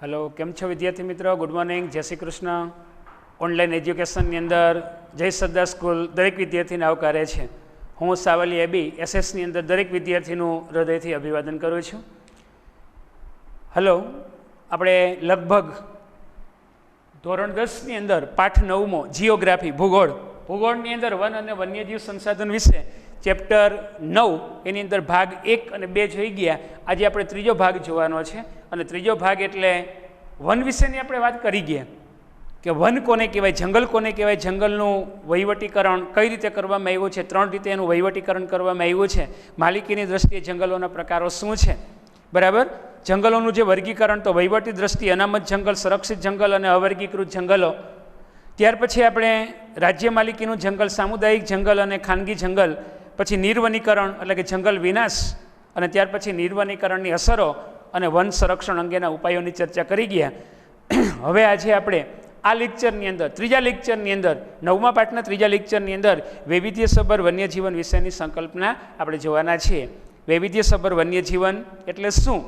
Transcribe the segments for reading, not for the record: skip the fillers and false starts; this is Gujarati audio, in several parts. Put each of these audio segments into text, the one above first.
हेलो केम छो विद्यार्थी मित्रों गुड मॉर्निंग जय श्री कृष्ण। ऑनलाइन एज्युकेशन अंदर जय सरदार स्कूल दरेक विद्यार्थी ने आवकारे छे। हूँ सावली एबी एसएस अंदर दरेक विद्यार्थी हृदय थी अभिवादन करूँ छूँ। हेलो આપણે લગભગ ધોરણ 10 अंदर पाठ 9 जियोग्राफी ભૂગોળની અંદર વન અને વન્યજીવ સંસાધન વિશે ચેપ્ટર 9 એની અંદર ભાગ 1 અને 2 જોઈ ગયા। આજે આપણે ત્રીજો ભાગ જોવાનો છે અને ત્રીજો ભાગ એટલે વન વિશેની આપણે વાત કરી ગયા કે વન કોને કહેવાય, જંગલ કોને કહેવાય, જંગલનું વહીવટીકરણ કઈ રીતે કરવામાં આવ્યું છે, 3 રીતે એનું વહીવટીકરણ કરવામાં આવ્યું છે, માલિકીની દ્રષ્ટિએ જંગલોના પ્રકારો શું છે, બરાબર। જંગલોનું જે વર્ગીકરણ તો વહીવટી દ્રષ્ટિએ અનામત જંગલ, સંરક્ષિત જંગલ અને અવર્ગીકૃત જંગલો। ત્યાર પછી આપણે રાજ્ય માલિકીનું જંગલ, સામુદાયિક જંગલ અને ખાનગી જંગલ, પછી નિર્વનીકરણ એટલે કે જંગલ વિનાશ અને ત્યાર પછી નિર્વનીકરણની અસરો અને વન સંરક્ષણ અંગેના ઉપાયોની ચર્ચા કરી ગયા। હવે આજે આપણે આ લેક્ચરની અંદર ત્રીજા લેક્ચરની અંદર 9મા પાઠના ત્રીજા લેક્ચરની અંદર વૈવિધ્યસભર વન્યજીવન વિશેની સંકલ્પના આપણે જોવાના છીએ। વૈવિધ્યસભર વન્યજીવન એટલે શું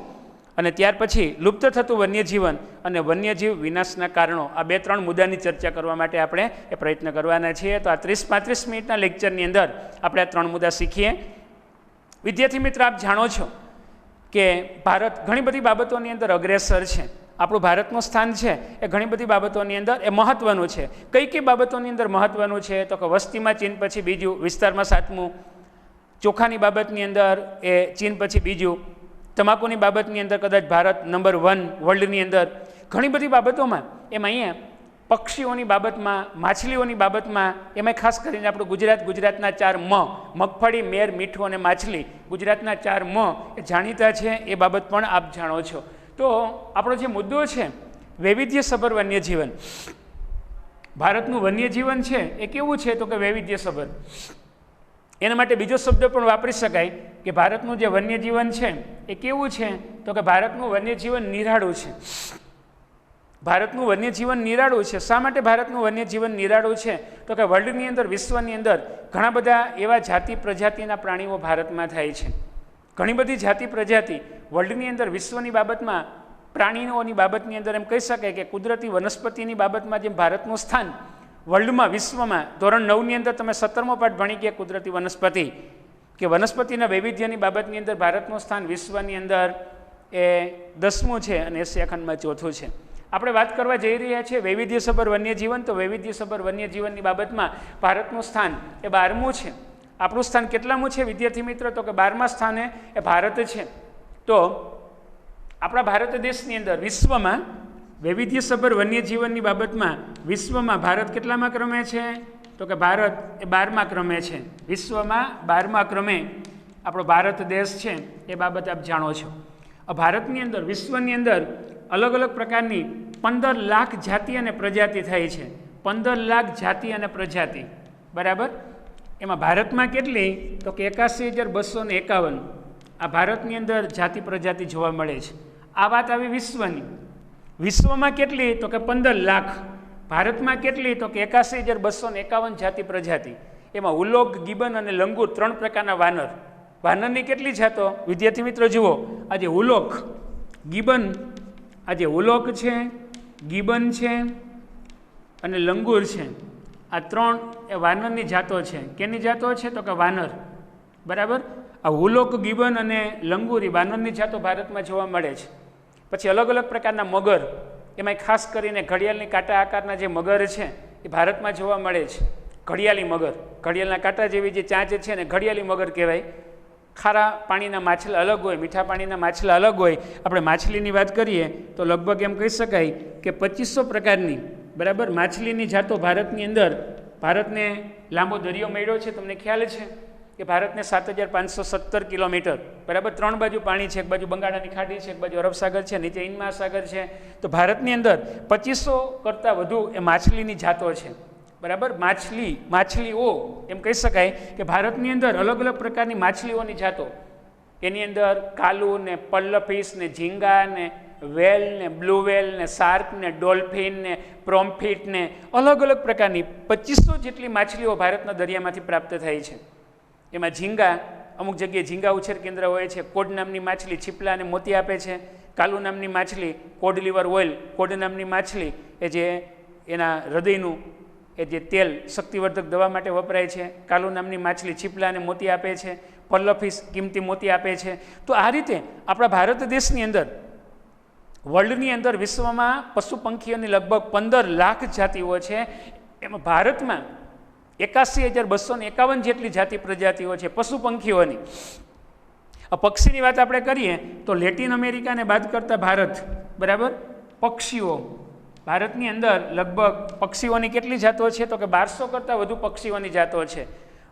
અને ત્યાર પછી લુપ્ત થતું વન્યજીવન અને વન્યજીવ વિનાશના કારણો, આ 2-3 મુદ્દાની ચર્ચા કરવા માટે આપણે એ પ્રયત્ન કરવાના છીએ। તો આ 30-35 મિનિટના લેક્ચરની અંદર આપણે આ 3 મુદ્દા શીખીએ। વિદ્યાર્થી મિત્ર, આપ જાણો છો કે ભારત ઘણી બધી બાબતોની અંદર અગ્રેસર છે। આપણું ભારતનું સ્થાન છે એ ઘણી બધી બાબતોની અંદર એ મહત્ત્વનું છે। કઈ કઈ બાબતોની અંદર મહત્ત્વનું છે તો કે વસ્તીમાં ચીન પછી બીજું, વિસ્તારમાં 7મું, ચોખાની બાબતની અંદર એ ચીન પછી બીજું, તમાકુની બાબતની અંદર કદાચ ભારત નંબર 1 વર્લ્ડની અંદર, ઘણી બધી બાબતોમાં। એમાં અહીંયા પક્ષીઓની બાબતમાં, માછલીઓની બાબતમાં, એમાં ખાસ કરીને આપણું ગુજરાતના 4 મ, મગફળી, મેર, મીઠું અને માછલી, ગુજરાતના 4 મ એ જાણીતા છે। એ બાબત પણ આપ જાણો છો। તો આપણો જે મુદ્દો છે વૈવિધ્યસભર વન્યજીવન, ભારતનું વન્યજીવન છે એ કેવું છે તો કે વૈવિધ્યસભર। એના માટે બીજો શબ્દ પણ વાપરી શકાય કે ભારતનું જે વન્યજીવન છે એ કેવું છે તો કે ભારતનું વન્યજીવન નિરાળું છે। ભારતનું વન્યજીવન નિરાળું છે। શા માટે ભારતનું વન્યજીવન નિરાળું છે તો કે વર્લ્ડની અંદર, વિશ્વની અંદર ઘણા બધા એવા જાતિ પ્રજાતિના પ્રાણીઓ ભારતમાં થાય છે। ઘણી બધી જાતિ પ્રજાતિ વર્લ્ડની અંદર, વિશ્વની બાબતમાં, પ્રાણીઓની બાબતની અંદર એમ કહી શકાય કે કુદરતી વનસ્પતિની બાબતમાં જેમ ભારતનું સ્થાન વર્લ્ડમાં, વિશ્વમાં ધોરણ 9ની અંદર તમે 17મો પાઠ ભણી ગયા કુદરતી વનસ્પતિ કે વનસ્પતિના વૈવિધ્યની બાબતની અંદર ભારતનું સ્થાન વિશ્વની અંદર એ 10મું છે અને એશિયા ખંડમાં 4થું છે। આપણે વાત કરવા જઈ રહ્યા છીએ વૈવિધ્યસભર વન્યજીવન। તો વૈવિધ્યસભર વન્યજીવનની બાબતમાં ભારતનું સ્થાન એ 12મું છે। આપણું સ્થાન કેટલામું છે વિદ્યાર્થી મિત્રો તો કે 12મા સ્થાને એ ભારત છે। તો આપણા ભારત દેશની અંદર વિશ્વમાં વૈવિધ્યસભર વન્યજીવનની બાબતમાં વિશ્વમાં ભારત કેટલામાં ક્રમે છે તો કે ભારત એ 12મા ક્રમે છે। વિશ્વમાં 12મા ક્રમે આપણો ભારત દેશ છે, એ બાબત આપ જાણો છો। આ ભારતની અંદર, વિશ્વની અંદર અલગ અલગ પ્રકારની 15 લાખ જાતિ અને પ્રજાતિ થાય છે। 15 લાખ જાતિ અને પ્રજાતિ, બરાબર। એમાં ભારતમાં કેટલી તો કે 81,251 આ ભારતની અંદર જાતિ પ્રજાતિ જોવા મળે છે। આ વાત આવી વિશ્વની। વિશ્વમાં કેટલી તો કે 15 લાખ, ભારતમાં કેટલી તો કે 81,251 જાતિ પ્રજાતિ। એમાં ઉલોક, ગિબન અને લંગૂર 3 પ્રકારના વાનર। વાનરની કેટલી જાતો વિદ્યાર્થી મિત્રો જુઓ, આજે ઉલોક, ગિબન, આજે ઉલોક છે, ગિબન છે અને લંગૂર છે, આ 3 એ વાનરની જાતો છે। કેની જાતો છે તો કે વાનર, બરાબર। આ ઉલોક, ગિબન અને લંગૂર એ વાનરની જાતો ભારતમાં જોવા મળે છે। પછી અલગ અલગ પ્રકારના મગર, એમાં ખાસ કરીને ઘડિયાળની કાંટા આકારના જે મગર છે એ ભારતમાં જોવા મળે છે। ઘડિયાળી મગર, ઘડિયાળના કાંટા જેવી જે ચાંચ છે ને ઘડિયાળી મગર કહેવાય। ખારા પાણીના માછલા અલગ હોય, મીઠા પાણીના માછલા અલગ હોય। આપણે માછલીની વાત કરીએ તો લગભગ એમ કહી શકાય કે 2500 પ્રકારની, બરાબર, માછલીની જાતો ભારતની અંદર। ભારતને લાંબો દરિયો મળ્યો છે, તમને ખ્યાલ છે કે ભારતને 7,517 કિલોમીટર, બરાબર, 3 બાજુ પાણી છે, એક બાજુ બંગાળાની ખાડી છે, એક બાજુ અરબ સાગર છે, નીચે હિન્દ મહાસાગર છે। તો ભારતની અંદર 2500 કરતાં વધુ એ માછલીની જાતો છે, બરાબર। માછલીઓ એમ કહી શકાય કે ભારતની અંદર અલગ અલગ પ્રકારની માછલીઓની જાતો, એની અંદર કાલુ ને, પલ્લફિશ ને, ઝીંગા ને, વેલ ને, બ્લુ વેલ ને, શાર્ક ને, ડોલ્ફિન ને, પ્રોમ્ફિટ ને, અલગ અલગ પ્રકારની 2500 જેટલી માછલીઓ ભારતના દરિયામાંથી પ્રાપ્ત થાય છે। એમાં ઝીંગા, અમુક જગ્યાએ ઝીંગા ઉછેર કેન્દ્ર હોય છે, કોડ નામની માછલી છીપલા અને મોતી આપે છે। કાલુ નામની માછલી, કોડ લીવર ઓઇલ, કોડ નામની માછલી એ જે એના હૃદયનું એ જે તેલ શક્તિવર્ધક દવા માટે વપરાય છે. કાલુ નામની માછલી છીપલાને મોતી આપે છે, પલ્લફિશ કિંમતી મોતી આપે છે. તો આ રીતે આપણા ભારત દેશની અંદર, વર્લ્ડની અંદર, વિશ્વમાં પશુ પંખીઓની લગભગ 15 લાખ જાતિઓ છે. એમાં ભારતમાં 81,251 જેટલી જાતિ પ્રજાતિઓ છે પશુ પંખીઓની. આ પક્ષીની વાત આપણે કરીએ તો લેટિન અમેરિકાને બાદ કરતા ભારત, બરાબર, પક્ષીઓ, ભારતની અંદર લગભગ પક્ષીઓની કેટલી જાતો છે તો કે 1200 કરતાં વધુ પક્ષીઓની જાતો છે.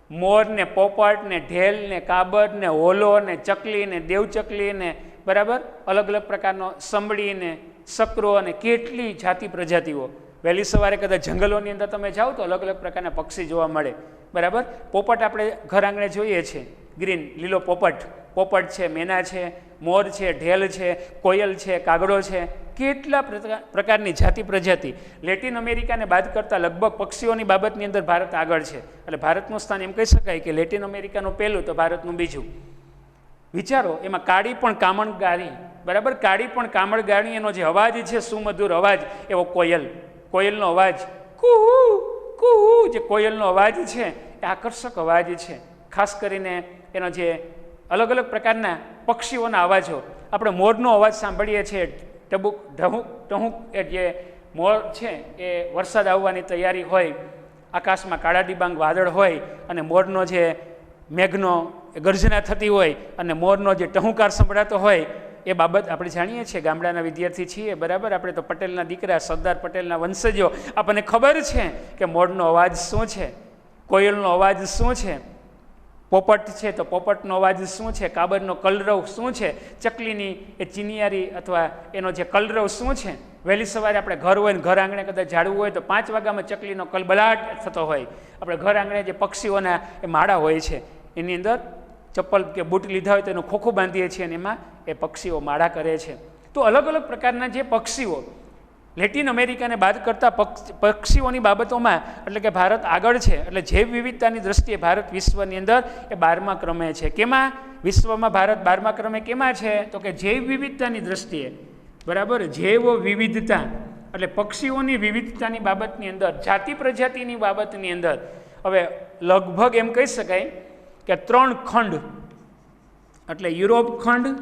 મોર ને, પોપટ ને, ઢેલ ને, કાબર ને, હોલો ને, ચકલી ને, દેવચકલી ને, બરાબર, અલગ અલગ પ્રકારનો સંભળી ને, સકરો અને કેટલી જાતિ પ્રજાતિઓ. વહેલી સવારે કદાચ જંગલોની અંદર તમે જાઓ તો અલગ અલગ પ્રકારના પક્ષી જોવા મળે, બરાબર. પોપટ આપણે ઘર આંગણે જોઈએ છે, ગ્રીન લીલો પોપટ, પોપટ છે, મેના છે, મોર છે, ઢેલ છે, કોયલ છે, કાગડો છે, કેટલા પ્રકારની જાતિ પ્રજાતિ. લેટિન અમેરિકાને બાદ કરતાં લગભગ પક્ષીઓની બાબતની અંદર ભારત આગળ છે. એટલે ભારતનું સ્થાન એમ કહી શકાય કે લેટિન અમેરિકાનું પહેલું તો ભારતનું બીજું. વિચારો, એમાં કાળી પણ કામણગારી, બરાબર, કાળી પણ કામણગારી, એનો જે અવાજ છે સુમધુર અવાજ, એવો કોયલ, કોયલનો અવાજ, કુહુ કુહુ, જે કોયલનો અવાજ છે એ આકર્ષક અવાજ છે. ખાસ કરીને એનો જે અલગ અલગ પ્રકારના પક્ષીઓના અવાજો, આપણે મોરનો અવાજ સાંભળીએ છીએ, ટબુક ઢહુક ટહુક, એ જે મોર છે એ વરસાદ આવવાની તૈયારી હોય, આકાશમાં કાળા ડિબાંગ વાદળ હોય અને મોરનો જે મેઘનો ગર્જના થતી હોય અને મોરનો જે ટહુકાર સંભળાતો હોય, એ બાબત આપણે જાણીએ છીએ, ગામડાના વિદ્યાર્થી છીએ, બરાબર. આપણે તો પટેલના દીકરા, સરદાર પટેલના વંશજો, આપણને ખબર છે કે મોરનો અવાજ શું છે, કોયલનો અવાજ શું છે, પોપટ છે તો પોપટનો અવાજ શું છે, કાબરનો કલરવ શું છે, ચકલીની એ ચિનિયારી અથવા એનો જે કલરવ શું છે. વહેલી સવારે આપણે ઘર હોય ને ઘર આંગણે કદાચ ઝાડવું હોય તો 5 વાગ્યામાં ચકલીનો કલબલાટ થતો હોય. આપણે ઘર આંગણે જે પક્ષીઓના એ માળા હોય છે એની અંદર ચપ્પલ કે બૂટ લીધા હોય તો એનું ખોખું બાંધીએ છીએ અને એમાં એ પક્ષીઓ માળા કરે છે. તો અલગ અલગ પ્રકારના જે પક્ષીઓ લેટિન અમેરિકાને બાદ કરતાં પક્ષીઓની બાબતોમાં, એટલે કે ભારત આગળ છે. એટલે જૈવ વિવિધતાની દ્રષ્ટિએ ભારત વિશ્વની અંદર એ 12મા ક્રમે છે. કેમાં? વિશ્વમાં ભારત 12મા ક્રમે કેમાં છે તો કે જૈવ વિવિધતાની દ્રષ્ટિએ, બરાબર. જૈવ વિવિધતા એટલે પક્ષીઓની વિવિધતાની બાબતની અંદર, જાતિ પ્રજાતિની બાબતની અંદર હવે લગભગ એમ કહી શકાય કે 3 ખંડ, એટલે યુરોપ ખંડ,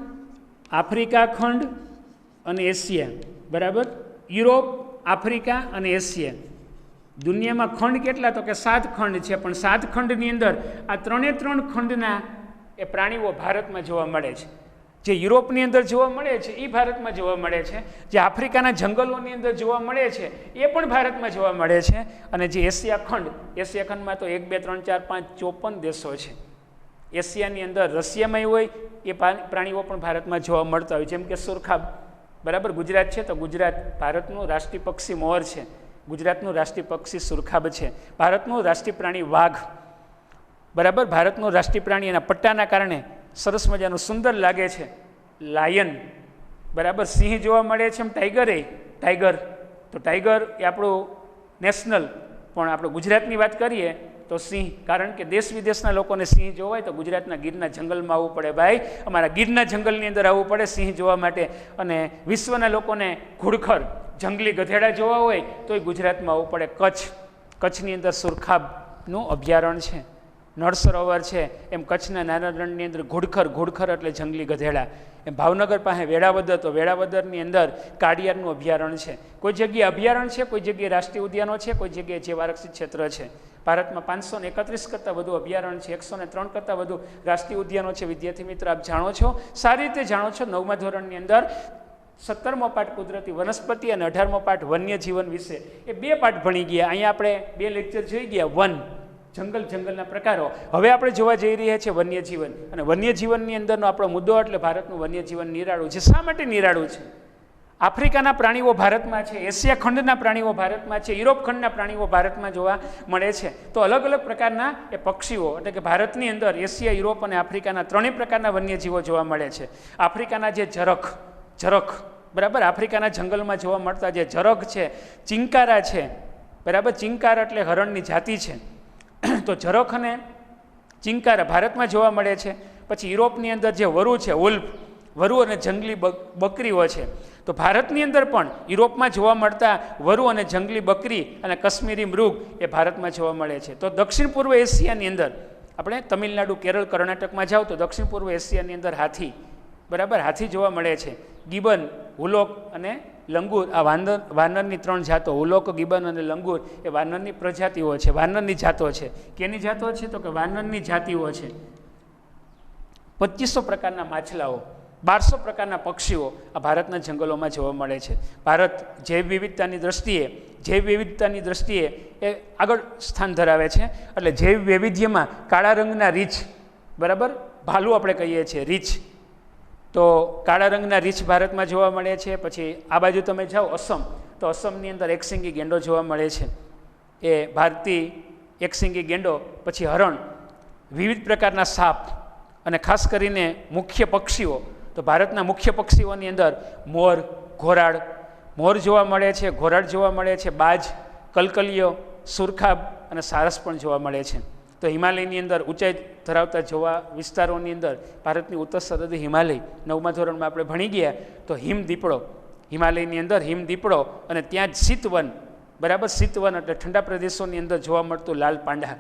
આફ્રિકા ખંડ અને એશિયા, બરાબર. યુરોપ, આફ્રિકા અને એશિયા. દુનિયામાં ખંડ કેટલા તો કે 7 ખંડ છે, પણ 7 ખંડની અંદર આ 3 ખંડના એ પ્રાણીઓ ભારતમાં જોવા મળે છે. જે યુરોપની અંદર જોવા મળે છે એ ભારતમાં જોવા મળે છે, જે આફ્રિકાના જંગલોની અંદર જોવા મળે છે એ પણ ભારતમાં જોવા મળે છે, અને જે એશિયા ખંડ, એશિયા ખંડમાં તો 1, 2, 3, 4, 5, 54 દેશો છે. એશિયાની અંદર રશિયામાં હોય એ પ્રાણીઓ પણ ભારતમાં જોવા મળતા હોય, જેમ કે સુરખાબ, બરાબર. ગુજરાત છે તો ગુજરાત, ભારતનું રાષ્ટ્રીય પક્ષી મોર છે, ગુજરાતનું રાષ્ટ્રીય પક્ષી સુરખાબ છે. ભારતનું રાષ્ટ્રીય પ્રાણી વાઘ, બરાબર. ભારતનું રાષ્ટ્રીય પ્રાણી એના પટ્ટાના કારણે સરસ મજાનું સુંદર લાગે છે, લાયન, બરાબર. સિંહ જોવા મળે છે, એમ ટાઈગર, ટાઈગર તો ટાઈગર એ આપણું નેશનલ, પણ આપણે ગુજરાતની વાત કરીએ તો સિંહ, કારણ કે દેશ વિદેશના લોકોને સિંહ જોવા હોય તો ગુજરાતના ગીરના જંગલમાં આવવું પડે ભાઈ, અમારા ગીરના જંગલની અંદર આવવું પડે સિંહ જોવા માટે. અને વિશ્વના લોકોને ઘુડખર, જંગલી ગધેડા જોવા હોય તો એ ગુજરાતમાં આવવું પડે. કચ્છની અંદર સુરખાબનું અભયારણ્ય છે, નળ સરોવર છે. એમ કચ્છના નાના રણની અંદર ઘુડખર એટલે જંગલી ગધેડા. એમ ભાવનગર પાસે વેળાવદર, તો વેળાવદરની અંદર કાળિયારનું અભયારણ્ય છે. કોઈ જગ્યાએ અભયારણ્ય છે, કોઈ જગ્યાએ રાષ્ટ્રીય ઉદ્યાનો છે, કોઈ જગ્યાએ જીવ આરક્ષિત ક્ષેત્ર છે. ભારતમાં 531 કરતાં વધુ અભયારણ્ય છે, 103 કરતાં વધુ રાષ્ટ્રીય ઉદ્યાનો છે. વિદ્યાર્થી મિત્ર, આપ જાણો છો, સારી રીતે જાણો છો. 9મા ધોરણની અંદર 17મો પાઠ કુદરતી વનસ્પતિ અને 18મો પાઠ વન્ય જીવન વિશે એ 2 પાઠ ભણી ગયા. અહીંયા આપણે 2 લેક્ચર જોઈ ગયા, વન, જંગલના પ્રકારો. હવે આપણે જોવા જઈ રહ્યા છીએ વન્ય જીવન, અને વન્ય જીવનની અંદરનો આપણો મુદ્દો એટલે ભારતનું વન્ય જીવન નિરાળું છે. શા માટે નિરાળું છે? આફ્રિકાના પ્રાણીઓ ભારતમાં છે, એશિયા ખંડના પ્રાણીઓ ભારતમાં છે, યુરોપ ખંડના પ્રાણીઓ ભારતમાં જોવા મળે છે. તો અલગ અલગ પ્રકારના એ પક્ષીઓ, એટલે કે ભારતની અંદર એશિયા, યુરોપ અને આફ્રિકાના 3 પ્રકારના વન્યજીવો જોવા મળે છે. આફ્રિકાના જે ઝરખ, બરાબર, આફ્રિકાના જંગલમાં જોવા મળતા જે ઝરખ છે, ચિંકારા છે, બરાબર. ચિંકાર એટલે હરણની જાતિ છે. તો ઝરખ અને ચિંકારા ભારતમાં જોવા મળે છે. પછી યુરોપની અંદર જે વરુ છે, ઉલ્ફ, વરુ અને જંગલી બકરીઓ છે. તો ભારતની અંદર પણ યુરોપમાં જોવા મળતા વરુ અને જંગલી બકરી અને કશ્મીરી મૃગ એ ભારતમાં જોવા મળે છે. તો દક્ષિણ પૂર્વ એશિયાની અંદર આપણે તમિલનાડુ, કેરળ, કર્ણાટકમાં જાઓ તો દક્ષિણ પૂર્વ એશિયાની અંદર હાથી, બરાબર, હાથી જોવા મળે છે. ગિબન, હુલોક અને લંગૂર, આ વાનરની 3 જાતો, હુલોક, ગિબન અને લંગૂર એ વાનરની પ્રજાતિઓ છે, વાનરની જાતો છે. કેની જાતો છે? તો કે વાનરની જાતિઓ છે. 2500 પ્રકારના માછલાઓ, 1200 પ્રકારના પક્ષીઓ આ ભારતના જંગલોમાં જોવા મળે છે. ભારત જૈવ વિવિધતાની દ્રષ્ટિએ એ આગળ સ્થાન ધરાવે છે. એટલે જૈવ વૈવિધ્યમાં કાળા રંગના રીંછ, બરાબર, ભાલુ આપણે કહીએ છીએ, રીંછ, તો કાળા રંગના રીંછ ભારતમાં જોવા મળે છે. પછી આ બાજુ તમે જાઓ અસમ, તો અસમની અંદર એકસિંગી ગેંડો જોવા મળે છે, એ ભારતીય એકસિંગી ગેંડો. પછી હરણ, વિવિધ પ્રકારના સાપ અને ખાસ કરીને મુખ્ય પક્ષીઓ, તો ભારતના મુખ્ય પક્ષીઓની અંદર મોર, ઘોરાડ, મોર જોવા મળે છે, ઘોરાડ જોવા મળે છે, બાજ, કલકલિયો, સુરખાબ અને સારસ પણ જોવા મળે છે. તો હિમાલયની અંદર ઊંચાઈ ધરાવતા જોવા વિસ્તારોની અંદર ભારતની ઉત્તર સરહદી હિમાલય, 9મા ધોરણમાં આપણે ભણી ગયા, તો હિમદીપડો, હિમાલયની અંદર હિમદીપડો, અને ત્યાં જ શીતવન, બરાબર, શીતવન એટલે ઠંડા પ્રદેશોની અંદર જોવા મળતું લાલ પાંડા,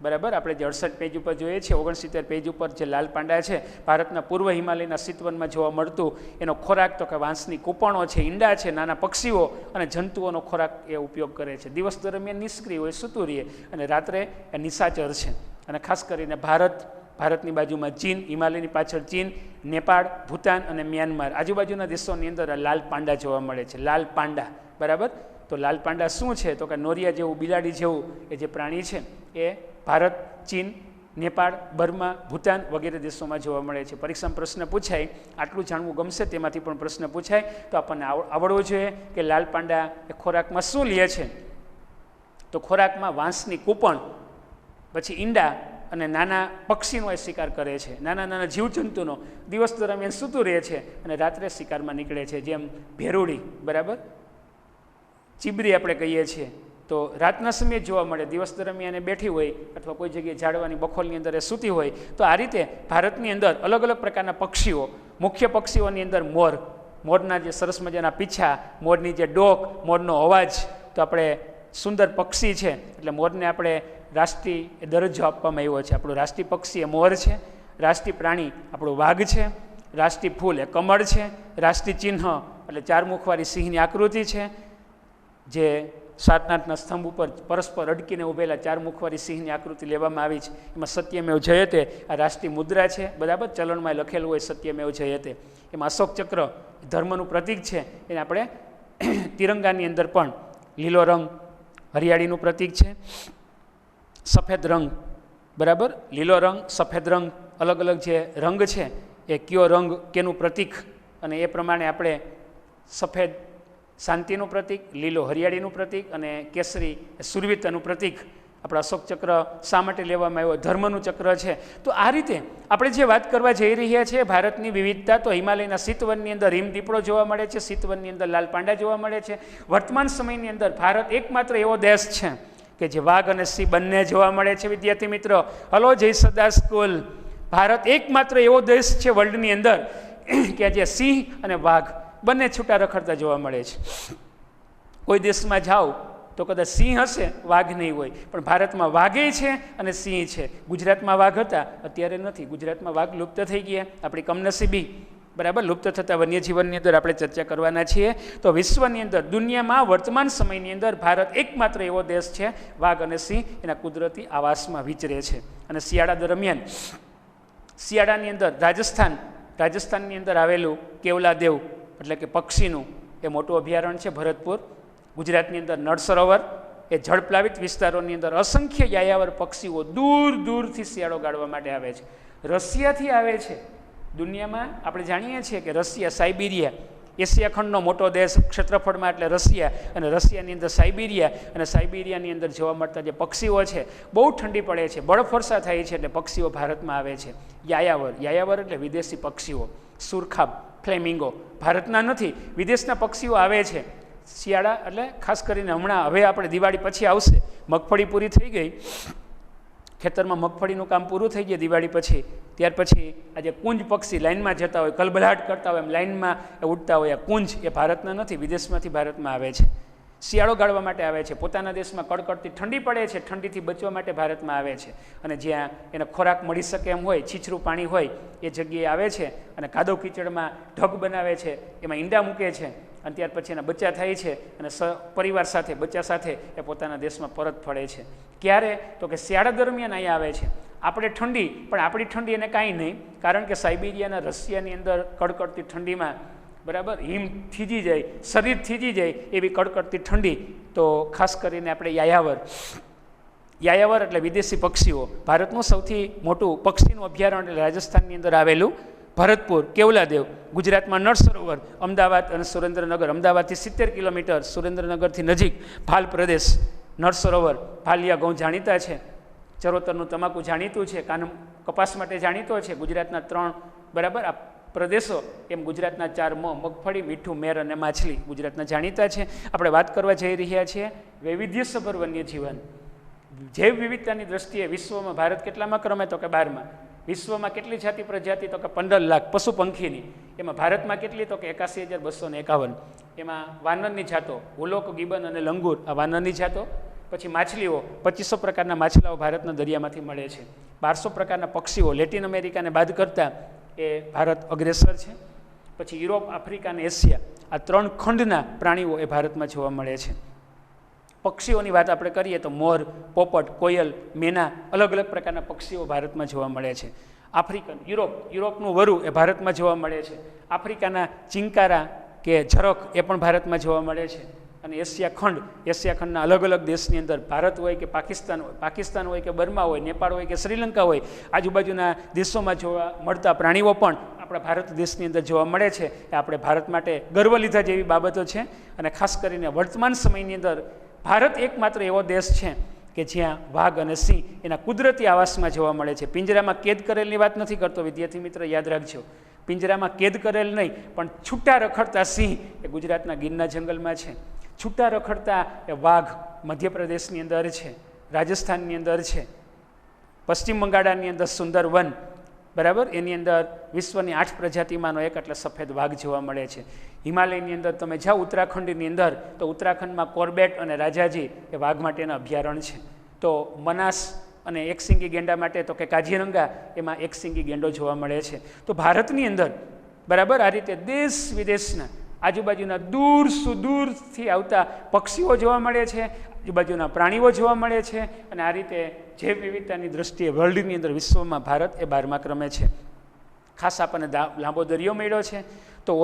બરાબર. આપણે જે 68 પેજ ઉપર જોઈએ છીએ, 69 પેજ ઉપર જે લાલ પાંડા છે, ભારતના પૂર્વ હિમાલયના શીતવનમાં જોવા મળતું. એનો ખોરાક તો કે વાંસની કૂપણો છે, ઈંડા છે, નાના પક્ષીઓ અને જંતુઓનો ખોરાક એ ઉપયોગ કરે છે. દિવસ દરમિયાન નિષ્ક્રિય હોય, સૂતું રહે, અને રાત્રે એ નિશાચર છે. અને ખાસ કરીને ભારતની બાજુમાં ચીન, હિમાલયની પાછળ ચીન, નેપાળ, ભૂતાન અને મ્યાનમાર, આજુબાજુના દેશોની અંદર લાલ પાંડા જોવા મળે છે. લાલ પાંડા, બરાબર. તો લાલ પાંડા શું છે? તો કે નોરિયા જેવું, બિલાડી જેવું એ જે પ્રાણી છે એ ભારત, ચીન, નેપાળ, બર્મા, ભૂતાન વગેરે દેશોમાં જોવા મળે છે. પરીક્ષામાં પ્રશ્ન પૂછાય, આટલું જાણવું ગમશે, તેમાંથી પણ પ્રશ્ન પૂછાય તો આપણને આવડવું જોઈએ કે લાલ પાંડા એ ખોરાકમાં શું લે છે. તો ખોરાકમાં વાંસની કૂપણ, પછી ઈંડા અને નાના પક્ષીનો એ શિકાર કરે છે. નાના જીવજંતુનો દિવસ દરમિયાન સૂતું રહે છે અને રાત્રે શિકારમાં નીકળે છે. જેમ ભેરુડી, બરાબર, ચીબરી આપણે કહીએ છીએ, તો રાતના સમયે જોવા મળે, દિવસ દરમિયાન એ બેઠી હોય અથવા કોઈ જગ્યાએ ઝાડવાની બખોલની અંદર એ સૂતી હોય. તો આ રીતે ભારતની અંદર અલગ અલગ પ્રકારના પક્ષીઓ, મુખ્ય પક્ષીઓની અંદર મોર, મોરના જે સરસ મજાના પીછા, મોરની જે ડોક, મોરનો અવાજ, તો આપણે સુંદર પક્ષી છે એટલે મોરને આપણે રાષ્ટ્રીય દરજ્જો આપવામાં આવ્યો છે. આપણું રાષ્ટ્રીય પક્ષી એ મોર છે, રાષ્ટ્રીય પ્રાણી આપણું વાઘ છે, રાષ્ટ્રીય ફૂલ એ કમળ છે, રાષ્ટ્રીય ચિહ્ન એટલે 4 મુખવાળી સિંહની આકૃતિ છે, જે સારનાથના સ્તંભ ઉપર પરસ્પર અડકીને ઉભેલા 4 મુખવાળી સિંહની આકૃતિ લેવામાં આવી છે. એમાં સત્યમેવ જયતે આ રાષ્ટ્રીય મુદ્રા છે, બરાબર, ચલણમાં લખેલું હોય સત્યમેવ જયતે. એમાં અશોક ચક્ર ધર્મનું પ્રતીક છે, એને આપણે તિરંગાની અંદર પણ લીલો રંગ હરિયાળીનું પ્રતીક છે, સફેદ રંગ, બરાબર, લીલો રંગ, સફેદ રંગ, અલગ અલગ જે રંગ છે એ કયો રંગ કેનું પ્રતીક, અને એ પ્રમાણે આપણે સફેદ શાંતિનું પ્રતીક, લીલો હરિયાળીનું પ્રતીક અને કેસરી સુરવીરતાનું પ્રતીક. આપણા અશોક ચક્ર શા માટે લેવામાં આવ્યો? ધર્મનું ચક્ર છે. તો આ રીતે આપણે જે વાત કરવા જઈ રહ્યા છીએ ભારતની વિવિધતા, તો હિમાલયના શીતવનની અંદર હિમદીપડો જોવા મળે છે, શીતવનની અંદર લાલ પાંડા જોવા મળે છે. વર્તમાન સમયની અંદર ભારત એકમાત્ર એવો દેશ છે કે જે વાઘ અને સિંહ બંને જોવા મળે છે. વિદ્યાર્થી મિત્રો, હલો, જય સરદાર સ્કૂલ. ભારત એકમાત્ર એવો દેશ છે વર્લ્ડની અંદર કે જે સિંહ અને વાઘ બંને છૂટા રખડતા જોવા મળે છે. કોઈ દેશમાં જાઓ તો કદાચ સિંહ હશે, વાઘ નહીં હોય, પણ ભારતમાં વાઘે છે અને સિંહ છે. ગુજરાતમાં વાઘ હતા, અત્યારે નથી. ગુજરાતમાં વાઘ લુપ્ત થઈ ગયા, આપણી કમનસીબી, બરાબર. લુપ્ત થતા વન્યજીવનની અંદર આપણે ચર્ચા કરવાના છીએ. તો વિશ્વની અંદર, દુનિયામાં વર્તમાન સમયની અંદર ભારત એકમાત્ર એવો દેશ છે વાઘ અને સિંહ એના કુદરતી આવાસમાં વિચરે છે. અને શિયાળા દરમિયાન, શિયાળાની અંદર રાજસ્થાનની અંદર આવેલું કેવલાદેવ એટલે કે પક્ષીનું એ મોટું અભયારણ્ય છે ભરતપુર. ગુજરાતની અંદર નળ સરોવર એ જળપ્લાવિત વિસ્તારોની અંદર અસંખ્ય યાયાવર પક્ષીઓ દૂર દૂરથી શિયાળો ગાળવા માટે આવે છે. રશિયાથી આવે છે. દુનિયામાં આપણે જાણીએ છીએ કે રશિયા, સાઇબિરિયા, એશિયા ખંડનો મોટો દેશ ક્ષેત્રફળમાં એટલે રશિયા, અને રશિયાની અંદર સાઇબિરિયા, અને સાઇબિરિયાની અંદર જોવા મળતા જે પક્ષીઓ છે, બહુ ઠંડી પડે છે, બરફવર્ષા થાય છે, એટલે પક્ષીઓ ભારતમાં આવે છે. યાયાવર એટલે વિદેશી પક્ષીઓ, સુરખાબ, ફ્લેમિંગો ભારતના નથી, વિદેશના પક્ષીઓ આવે છે શિયાળા. એટલે ખાસ કરીને હમણાં હવે આપણે દિવાળી પછી આવશે, મગફળી પૂરી થઈ ગઈ ખેતરમાં મગફળીનું કામ પૂરું થઈ જાય દિવાળી પછી, ત્યાર પછી આ જે કુંજ પક્ષી લાઇનમાં જતા હોય, કલબલાટ કરતા હોય, એમ લાઇનમાં ઉડતા હોય, આ કુંજ એ ભારતના નથી, વિદેશમાંથી ભારતમાં આવે છે. શિયાળો ગાળવા માટે આવે છે. પોતાના દેશમાં કડકડતી ઠંડી પડે છે, ઠંડીથી બચવા માટે ભારતમાં આવે છે. અને જ્યાં એને ખોરાક મળી શકે એમ હોય, છીછરું પાણી હોય એ જગ્યાએ આવે છે અને કાદવ કીચડમાં ઢગ બનાવે છે, એમાં ઈંડા મૂકે છે અને ત્યાર પછી એના બચ્ચા થાય છે અને પરિવાર સાથે, બચ્ચા સાથે એ પોતાના દેશમાં પરત ફરે છે. ક્યારે? તો કે શિયાળા દરમિયાન અહીંયા આવે છે. આપણે ઠંડી, પણ આપણી ઠંડી એને કાંઈ નહીં, કારણ કે સાઇબેરિયાના રશિયાની અંદર કડકડતી ઠંડીમાં બરાબર હિમ થીજી જાય, શરીર થીજી જાય એવી કડકડતી ઠંડી. તો ખાસ કરીને આપણે યાયાવર એટલે વિદેશી પક્ષીઓ. ભારતનું સૌથી મોટું પક્ષીનું અભયારણ્ય એટલે રાજસ્થાનની અંદર આવેલું ભરતપુર, કેવલાદેવ, ગુજરાતમાં નળ સરોવર, અમદાવાદ અને સુરેન્દ્રનગર, અમદાવાદથી 70 કિલોમીટર, સુરેન્દ્રનગરથી નજીક ભાલ પ્રદેશ, નળ સરોવર, ભાલિયા ઘઉં જાણીતા છે, ચરોતરનું તમાકુ જાણીતું છે, કાનમ કપાસ માટે જાણીતો છે. ગુજરાતના 3 બરાબર આ પ્રદેશો, એમ ગુજરાતના 4 મગફળી, મીઠું, મેર અને માછલી ગુજરાતના જાણીતા છે. આપણે વાત કરવા જઈ રહ્યા છીએ વૈવિધ્યસભર વન્યજીવન. જૈવ વિવિધતાની દ્રષ્ટિએ વિશ્વમાં ભારત કેટલામાં ક્રમે? તો કે 12માં. વિશ્વમાં કેટલી જાતિ પ્રજાતિ? તો કે 15 લાખ પશુ પંખીની. એમાં ભારતમાં કેટલી? તો કે 81,251. એમાં વાનરની જાતો ઉલોક, ગિબન અને લંગૂર, આ વાનરની જાતો. પછી માછલીઓ 2500 પ્રકારના માછલાઓ ભારતના દરિયામાંથી મળે છે. 1200 પ્રકારના પક્ષીઓ, લેટિન અમેરિકાને બાદ કરતાં એ ભારત અગ્રેસર છે. પછી યુરોપ, આફ્રિકા અને એશિયા, આ 3 ખંડના પ્રાણીઓ એ ભારતમાં જોવા મળે છે. પક્ષીઓની વાત આપણે કરીએ તો મોર, પોપટ, કોયલ, મેના, અલગ અલગ પ્રકારના પક્ષીઓ ભારતમાં જોવા મળે છે. આફ્રિકન, યુરોપનું વરુ એ ભારતમાં જોવા મળે છે. આફ્રિકાના ચિંકારા કે ઝરખ એ પણ ભારતમાં જોવા મળે છે. અને એશિયા ખંડના અલગ અલગ દેશની અંદર, ભારત હોય કે પાકિસ્તાન હોય કે બર્મા હોય, નેપાળ હોય કે શ્રીલંકા હોય, આજુબાજુના દેશોમાં જોવા મળતા પ્રાણીઓ પણ આપણા ભારત દેશની અંદર જોવા મળે છે. એ આપણે ભારત માટે ગર્વ લીધા જેવી બાબતો છે. અને ખાસ કરીને વર્તમાન સમયની અંદર ભારત એકમાત્ર એવો દેશ છે કે જ્યાં વાઘ અને સિંહ એના કુદરતી આવાસમાં જોવા મળે છે. પિંજરામાં કેદ કરેલની વાત નથી કરતો, વિદ્યાર્થી મિત્ર યાદ રાખજો. પિંજરામાં કેદ કરેલ નહીં, પણ છૂટા રખડતા સિંહ એ ગુજરાતના ગીરના જંગલમાં છે. છૂટા રખડતા એ વાઘ મધ્યપ્રદેશની અંદર છે, રાજસ્થાનની અંદર છે, પશ્ચિમ બંગાળની અંદર સુંદરવન, બરાબર, એની અંદર વિશ્વની 8 પ્રજાતિમાંનો એક એટલે સફેદ વાઘ જોવા મળે છે. હિમાલયની અંદર તમે જાઓ, ઉત્તરાખંડની અંદર, તો ઉત્તરાખંડમાં કોર્બેટ અને રાજાજી એ વાઘ માટેના અભયારણ્ય છે. તો મનાસ અને એકસિંગી ગેંડા માટે તો કે કાજીરંગા, એમાં એકસિંગી ગેંડો જોવા મળે છે. તો ભારતની અંદર બરાબર આ રીતે દેશ વિદેશના, આજુબાજુના દૂર સુદૂરથી આવતા પક્ષીઓ જોવા મળે છે, આજુબાજુના પ્રાણીઓ જોવા મળે છે. અને આ રીતે જૈવ વિવિધતાની દ્રષ્ટિએ વર્લ્ડની અંદર વિશ્વમાં ભારત એ 12મા ક્રમે છે. ખાસ આપણને લાંબો દરિયો મળ્યો છે. તો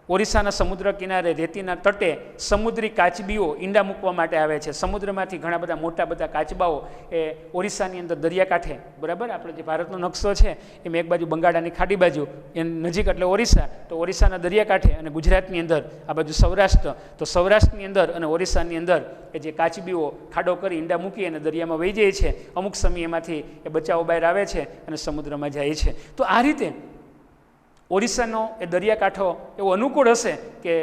ઓરિસ્સાના સમુદ્ર કિનારે રેતીના તટે સમુદ્રી કાચબીઓ ઈંડા મૂકવા માટે આવે છે. સમુદ્રમાંથી ઘણા બધા મોટા કાચબાઓ એ ઓરિસ્સાની અંદર દરિયાકાંઠે, બરાબર, આપણે જે ભારતનો નકશો છે એમ એક બાજુ બંગાળાની ખાડી બાજુ એની નજીક એટલે ઓરિસ્સા, તો ઓરિસ્સાના દરિયાકાંઠે, અને ગુજરાતની અંદર આ બાજુ સૌરાષ્ટ્ર, તો સૌરાષ્ટ્રની અંદર અને ઓરિસ્સાની અંદર એ જે કાચબીઓ ખાડો કરી ઈંડા મૂકી અને દરિયામાં વહી જાય છે. અમુક સમય એમાંથી એ બચ્ચાઓ બહાર આવે છે અને સમુદ્રમાં જાય છે. તો આ રીતે ઓરિસ્સાનો એ દરિયાકાંઠો એવો અનુકૂળ હશે કે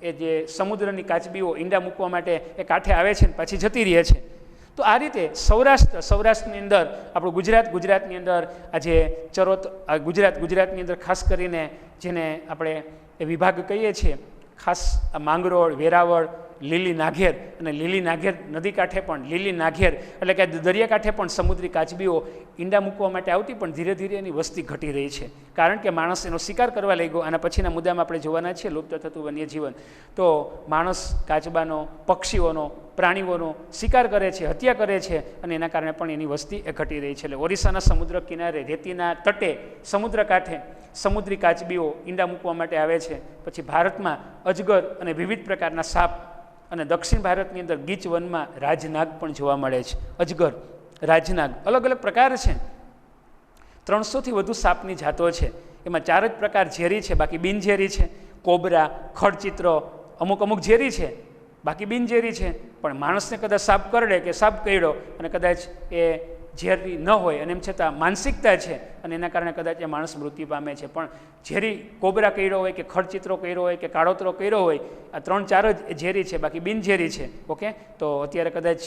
એ જે સમુદ્રની કાચબીઓ ઈંડા મૂકવા માટે એ કાંઠે આવે છે ને પાછી જતી રહે છે. તો આ રીતે સૌરાષ્ટ્રની અંદર આપણું ગુજરાતની અંદર આ જે ગુજરાતની અંદર ખાસ કરીને જેને આપણે એ વિભાગ કહીએ છીએ, ખાસ આ માંગરોળ, વેરાવળ, લીલી નાઘેર, અને લીલી નાઘેર નદી કાંઠે પણ લીલી નાઘેર એટલે કે દરિયાકાંઠે પણ સમુદ્રી કાચબીઓ ઈંડા મૂકવા માટે આવતી, પણ ધીરે ધીરે એની વસ્તી ઘટી રહી છે, કારણ કે માણસ એનો શિકાર કરવા લાગ્યો. આના પછીના મુદ્દામાં આપણે જોવાના છીએ લુપ્ત થતું વન્યજીવન. તો માણસ કાચબાનો, પક્ષીઓનો, પ્રાણીઓનો શિકાર કરે છે, હત્યા કરે છે, અને એના કારણે પણ એની વસ્તી એ ઘટી રહી છે. એટલે ઓરિસ્સાના સમુદ્ર કિનારે રેતીના તટે સમુદ્ર કાંઠે સમુદ્રી કાચબીઓ ઈંડા મૂકવા માટે આવે છે. પછી ભારતમાં અજગર અને વિવિધ પ્રકારના સાપ, અને દક્ષિણ ભારતની અંદર ગીચ વનમાં રાજનાગ પણ જોવા મળે છે. અજગર, રાજનાગ અલગ અલગ પ્રકાર છે. 300થી વધુ સાપની જાતો છે. એમાં 4 જ પ્રકાર ઝેરી છે, બાકી બિનઝેરી છે. કોબરા, ખડચિત્રો અમુક ઝેરી છે, બાકી બિનઝેરી છે. પણ માણસને કદાચ સાપ કરડે કે સાપ કરડ્યો અને કદાચ એ ઝેરી ન હોય અને એમ છતાં માનસિકતા છે અને એના કારણે કદાચ એ માણસ મૃત્યુ પામે છે. પણ ઝેરી કોબરા કર્યો હોય કે ખડચિત્રો કર્યો હોય કે કાળોતરો કર્યો હોય, આ 3-4 જ ઝેરી છે, બાકી બિનઝેરી છે. ઓકે, તો અત્યારે કદાચ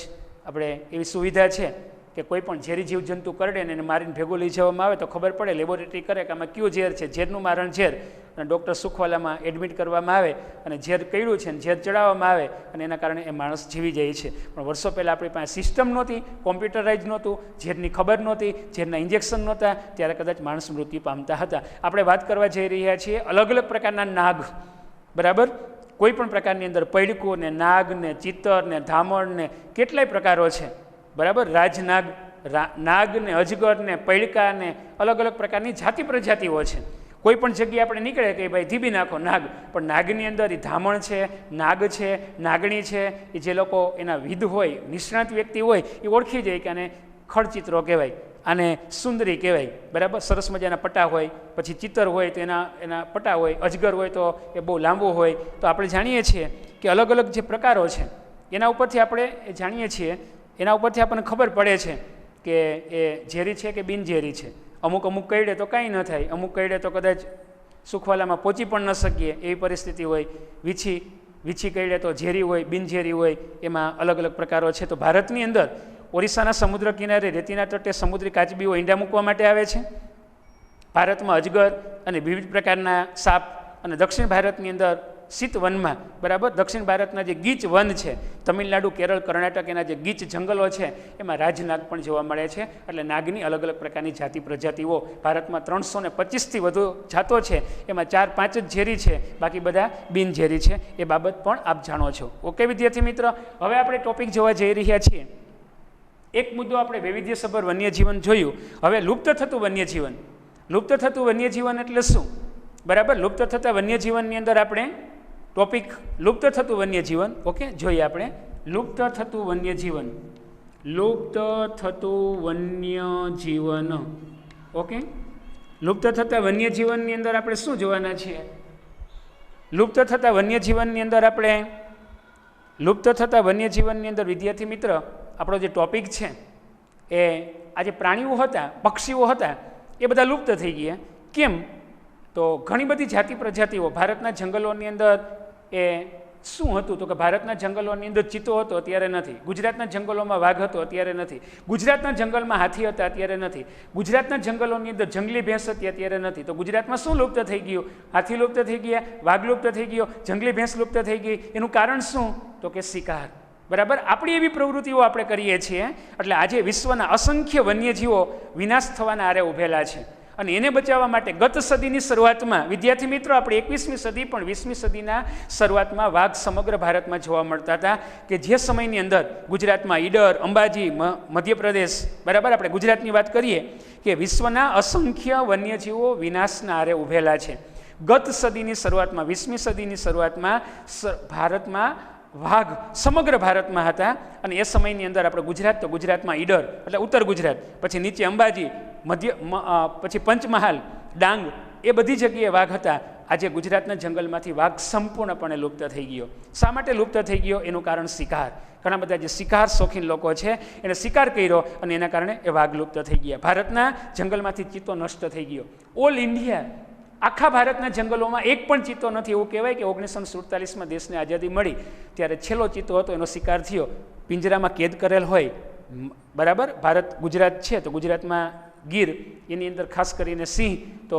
આપણે એવી સુવિધા છે કે કોઈ પણ ઝેરી જીવજંતુ કરડે ને એને મારીને ભેગું લઈ જવામાં આવે તો ખબર પડે, લેબોરેટરી કરે કે આમાં કયું ઝેર છે, ઝેરનું મારણ ઝેર, અને ડૉક્ટર સુખવાલામાં એડમિટ કરવામાં આવે અને ઝેર કર્યું છે ને ઝેર ચડાવવામાં આવે અને એના કારણે એ માણસ જીવી જાય છે. પણ વર્ષો પહેલાં આપણી પાસે સિસ્ટમ નહોતી, કોમ્પ્યુટરાઇઝ નહોતું, ઝેરની ખબર નહોતી, ઝેરના ઇન્જેક્શન નહોતા, ત્યારે કદાચ માણસ મૃત્યુ પામતા હતા. આપણે વાત કરવા જઈ રહ્યા છીએ અલગ અલગ પ્રકારના નાગ, બરાબર. કોઈ પણ પ્રકારની અંદર પૈડકું ને નાગ ને ચિત્તર ને ધામણ ને કેટલાય પ્રકારો છે, બરાબર. રાજનાગ, નાગ ને અજગર ને પૈડકા ને અલગ અલગ પ્રકારની જાતિ પ્રજાતિઓ છે. કોઈ પણ જગ્યાએ આપણે નીકળે કે ભાઈ ધીબી નાખો નાગ, પણ નાગની અંદર એ ધામણ છે, નાગ છે, નાગણી છે, એ જે લોકો એના વિધ હોય, નિષ્ણાત વ્યક્તિ હોય એ ઓળખી જાય કે આને ખડચિત્રો કહેવાય, આને સુંદરી કહેવાય, બરાબર. સરસ મજાના પટા હોય, પછી ચિત્તર હોય તો એના પટા હોય, અજગર હોય તો એ બહુ લાંબુ હોય. તો આપણે જાણીએ છીએ કે અલગ અલગ જે પ્રકારો છે એના ઉપરથી આપણે જાણીએ છીએ, એના ઉપરથી આપણને ખબર પડે છે કે એ ઝેરી છે કે બિનઝેરી છે. અમુક કરડે તો કાંઈ ન થાય, અમુક કરડે તો કદાચ સુખવાલામાં પહોંચી પણ ન શકીએ એવી પરિસ્થિતિ હોય. વીછી કરડે તો ઝેરી હોય, બિનઝેરી હોય, એમાં અલગ અલગ પ્રકારો છે. તો ભારતની અંદર ઓરિસ્સાના સમુદ્ર કિનારે રેતીના તટે સમુદ્રી કાચબીઓ ઈંડા મૂકવા માટે આવે છે. ભારતમાં અજગર અને વિવિધ પ્રકારના સાપ, અને દક્ષિણ ભારતની અંદર શીતવનમાં, બરાબર, દક્ષિણ ભારતના જે ગીચ વન છે, તમિલનાડુ, કેરળ, કર્ણાટક, એના જે ગીચ જંગલો છે એમાં રાજનાગ પણ જોવા મળે છે. એટલે નાગની અલગ અલગ પ્રકારની જાતિ પ્રજાતિઓ ભારતમાં 325થી વધુ જાતો છે, એમાં 4-5 જ ઝેરી છે, બાકી બધા બિનઝેરી છે. એ બાબત પણ આપ જાણો છો. ઓકે વિદ્યાર્થી મિત્ર, હવે આપણે ટોપિક જોવા જઈ રહ્યા છીએ. એક મુદ્દો આપણે વૈવિધ્યસભર વન્યજીવન જોયું. હવે લુપ્ત થતું વન્યજીવન. લુપ્ત થતું વન્યજીવન એટલે શું, બરાબર. લુપ્ત થતા વન્યજીવનની અંદર આપણે ટોપિક લુપ્ત થતું વન્યજીવન, ઓકે, જોઈએ આપણે. લુપ્ત થતું વન્યજીવન, લુપ્ત થતું વન્યજીવન, ઓકે. લુપ્ત થતા વન્યજીવનની અંદર આપણે શું જોવાના છીએ? લુપ્ત થતા વન્યજીવનની અંદર આપણે લુપ્ત થતા વન્યજીવનની અંદર વિદ્યાર્થી મિત્ર આપણો જે ટોપિક છે એ આ જે પ્રાણીઓ હતા, પક્ષીઓ હતા, એ બધા લુપ્ત થઈ ગયા. કેમ? તો ઘણી બધી જાતિ પ્રજાતિઓ ભારતના જંગલોની અંદર એ શું હતું તો કે ભારતના જંગલોની અંદર ચિત્તો હતો, અત્યારે નથી. ગુજરાતના જંગલોમાં વાઘ હતો, અત્યારે નથી. ગુજરાતના જંગલમાં હાથી હતા, અત્યારે નથી. ગુજરાતના જંગલોની અંદર જંગલી ભેંસ હતી, અત્યારે નથી. તો ગુજરાતમાં શું લુપ્ત થઈ ગયું? હાથી લુપ્ત થઈ ગયા, વાઘ લુપ્ત થઈ ગયો, જંગલી ભેંસ લુપ્ત થઈ ગઈ. એનું કારણ શું? તો કે શિકાર, બરાબર. આપણી એવી પ્રવૃત્તિઓ આપણે કરીએ છીએ, એટલે આજે વિશ્વના અસંખ્ય વન્યજીવો વિનાશ થવાના આરે ઊભેલા છે. અને એને બચાવવા માટે ગત સદીની શરૂઆતમાં વિદ્યાર્થી મિત્રો, આપણે 21મી સદી પણ 20મી સદીના શરૂઆતમાં વાઘ સમગ્ર ભારતમાં જોવા મળતા હતા. કે જે સમયની અંદર ગુજરાતમાં ઈડર, અંબાજી, મધ્યપ્રદેશ, બરાબર, આપણે ગુજરાતની વાત કરીએ કે વિશ્વના અસંખ્ય વન્યજીવો વિનાશના આરે ઊભેલા છે. ગત સદીની શરૂઆતમાં 20મી સદીની શરૂઆતમાં ભારતમાં વાઘ સમગ્ર ભારતમાં હતા. અને એ સમયની અંદર આપણે ગુજરાત, તો ગુજરાતમાં ઈડર એટલે ઉત્તર ગુજરાત, પછી નીચે અંબાજી, પછી પંચમહાલ, ડાંગ, એ બધી જગ્યાએ વાઘ હતા. આજે ગુજરાતના જંગલમાંથી વાઘ સંપૂર્ણપણે લુપ્ત થઈ ગયો. શા માટે લુપ્ત થઈ ગયો? એનું કારણ શિકાર. ઘણા બધા જે શિકાર શોખીન લોકો છે એને શિકાર કર્યો અને એના કારણે એ વાઘ લુપ્ત થઈ ગયા. ભારતના જંગલમાંથી ચિત્તો નષ્ટ થઈ ગયો. ઓલ ઇન્ડિયા, આખા ભારતના જંગલોમાં એક પણ ચિત્તો નથી. એવું કહેવાય કે 1947માં દેશને આઝાદી મળી ત્યારે છેલ્લો ચિત્તો હતો, એનો શિકાર થયો. પિંજરામાં કેદ કરેલ હોય, બરાબર. ભારત ગુજરાત છે તો ગુજરાતમાં ગીર, એની અંદર ખાસ કરીને સિંહ. તો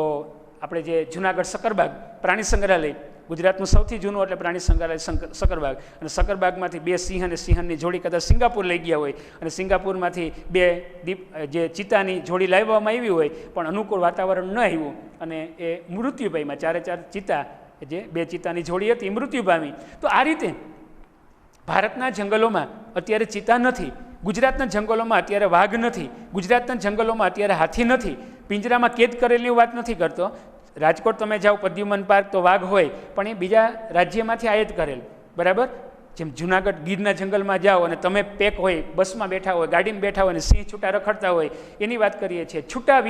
આપણે જે જુનાગઢ સકરબાગ પ્રાણી સંગ્રહાલય, ગુજરાતનું સૌથી જૂનું એટલે પ્રાણી સંગ્રહાલય સકરબાગ, અને સકરબાગમાંથી 2 સિંહ અને સિંહણની જોડી કદાચ સિંગાપુર લઈ ગયા હોય, અને સિંગાપુરમાંથી 2 જે ચિત્તાની જોડી લાવવામાં આવી હોય, પણ અનુકૂળ વાતાવરણ ન આવ્યું અને એ મૃત્યુ પામ્યા. 4 ચિત્તા, જે 2 ચિત્તાની જોડી હતી, મૃત્યુ પામી. તો આ રીતે ભારતના જંગલોમાં અત્યારે ચિત્તા નથી. ગુજરાતના જંગલોમાં અત્યારે વાઘ નથી. ગુજરાતના જંગલોમાં અત્યારે હાથી નથી. પિંજરામાં કેદ કરેલી વાત નથી કરતો. રાજકોટ તમે જાઓ, પ્રદ્યુમન પાર્ક, તો વાઘ હોય, પણ એ બીજા રાજ્યમાંથી આયાત કરેલ, બરાબર. જેમ જુનાગઢ ગીરના જંગલમાં જાઓ અને તમે પેક હોય, બસમાં બેઠા હોય, ગાડીમાં બેઠા હોય અને સિંહ છૂટા રખડતા હોય, એની વાત કરીએ છીએ. છૂટા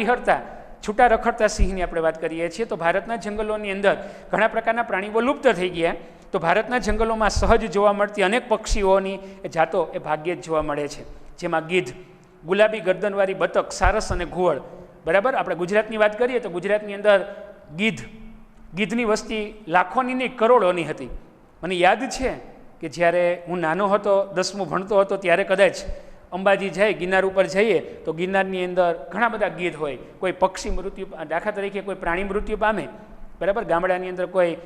રખડતા સિંહની આપણે વાત કરીએ છીએ. તો ભારતના જંગલોની અંદર ઘણા પ્રકારના પ્રાણીઓ લુપ્ત થઈ ગયા. તો ભારતના જંગલોમાં સહજ જોવા મળતી અનેક પક્ષીઓની જાતો એ ભાગ્યે જ જોવા મળે છે. જેમાં ગીધ, ગુલાબી ગરદનવાળી બતક, સારસ અને ઘુવડ, બરાબર. આપણે ગુજરાતની વાત કરીએ તો ગુજરાતની અંદર ગીધની વસ્તી લાખોની નહીં, કરોડોની હતી. મને યાદ છે કે જ્યારે હું નાનો હતો, 10મું ભણતો હતો, ત્યારે કદાચ અંબાજી જાય, ગિરનાર ઉપર જઈએ તો ગિરનારની અંદર ઘણા બધા ગીધ હોય. કોઈ પક્ષી મૃત્યુ, દાખલા તરીકે કોઈ પ્રાણી મૃત્યુ પામે, બરાબર, ગામડાની અંદર કોઈ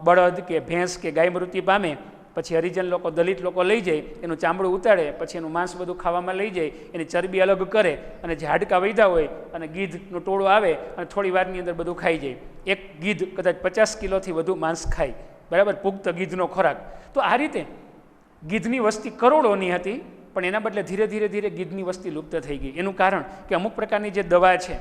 બળદ કે ભેંસ કે ગાય મૃત્યુ પામે, પછી હરિજન લોકો, દલિત લોકો લઈ જાય, એનું ચામડું ઉતારે, પછી એનું માંસ બધું ખાવામાં લઈ જાય, એની ચરબી અલગ કરે, અને જે હાડકા વધ્યા હોય અને ગીધનું ટોળું આવે અને થોડી વારની અંદર બધું ખાઈ જાય. એક ગીધ કદાચ 50 કિલોથી વધુ માંસ ખાય, બરાબર, પુખ્ત ગીધનો ખોરાક. તો આ રીતે ગીધની વસ્તી કરોડોની હતી, પણ એના બદલે ધીરે ધીરે ધીરે ગીધની વસ્તી લુપ્ત થઈ ગઈ. એનું કારણ કે અમુક પ્રકારની જે દવા છે,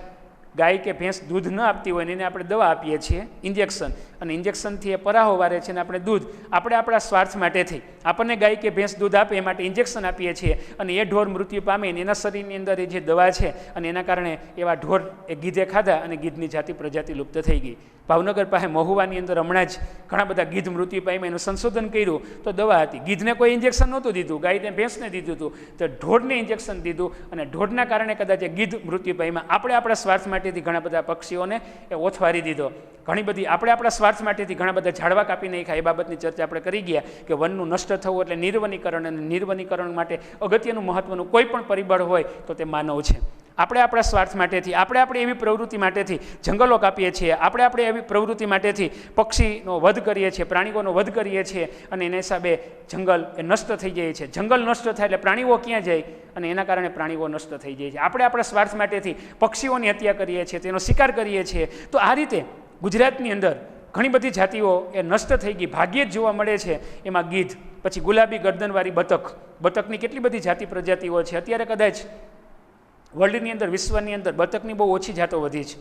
ગાય કે ભેંસ દૂધ ન આપતી હોય ને એને આપણે દવા આપીએ છીએ, ઇન્જેક્શન, અને ઇન્જેક્શનથી એ પરાહો વારે છે, અને આપણે દૂધ આપણે આપણા સ્વાર્થ માટેથી, આપણને ગાય કે ભેંસ દૂધ આપે એ માટે ઇન્જેક્શન આપીએ છીએ, અને એ ઢોર મૃત્યુ પામે ને એના શરીરની અંદર એ જે દવા છે, અને એના કારણે એવા ઢોર એ ગીધે ખાધા અને ગીધની જાતિ પ્રજાતિ લુપ્ત થઈ ગઈ. ભાવનગર પાસે મહુવાની અંદર હમણાં જ ઘણા બધા ગીધ મૃત્યુ પામ્યા, એનું સંશોધન કર્યું તો દવા હતી. ગીધને કોઈ ઇન્જેક્શન નહોતું દીધું, ગાયને ભેંસને દીધું હતું, તો ઢોરને ઇન્જેક્શન દીધું, અને ઢોરના કારણે કદાચ ગીધ મૃત્યુ પામ્યા. આપણે આપણા સ્વાર્થ માટેથી ઘણા બધા પક્ષીઓને એ ઓથવારી દીધો. ઘણી બધી આપણે આપણા સ્વાર્થ માટેથી ઘણા બધા ઝાડવા કાપી નાખ્યા. એ બાબતની ચર્ચા આપણે કરી ગયા કે વનનું નષ્ટ થવું એટલે નિર્વનીકરણ, અને નિર્વનીકરણ માટે અગત્યનું મહત્વનું કોઈ પણ પરિબળ હોય તો તે માનવ છે. આપણે આપણા સ્વાર્થ માટેથી, આપણે એવી પ્રવૃત્તિ માટેથી જંગલો કાપીએ છીએ, આપણે એવી પ્રવૃત્તિ માટેથી પક્ષીનો વધ કરીએ છીએ, પ્રાણીઓનો વધ કરીએ છીએ, અને એના હિસાબે જંગલ એ નષ્ટ થઈ જાય છે. જંગલ નષ્ટ થાય એટલે પ્રાણીઓ ક્યાં જાય, અને એના કારણે પ્રાણીઓ નષ્ટ થઈ જાય છે. આપણે આપણા સ્વાર્થ માટેથી પક્ષીઓની હત્યા કરીએ છીએ, તેનો શિકાર કરીએ છીએ. તો આ રીતે ગુજરાતની અંદર ઘણી બધી જાતિઓ એ નષ્ટ થઈ ગઈ, ભાગ્યે જ જોવા મળે છે. એમાં ગીધ, પછી ગુલાબી ગરદનવાળી બતક, બતકની કેટલી બધી જાતિ પ્રજાતિઓ છે. અત્યારે કદાચ વર્લ્ડની અંદર, વિશ્વની અંદર બતકની બહુ ઓછી જાતો વધી છે,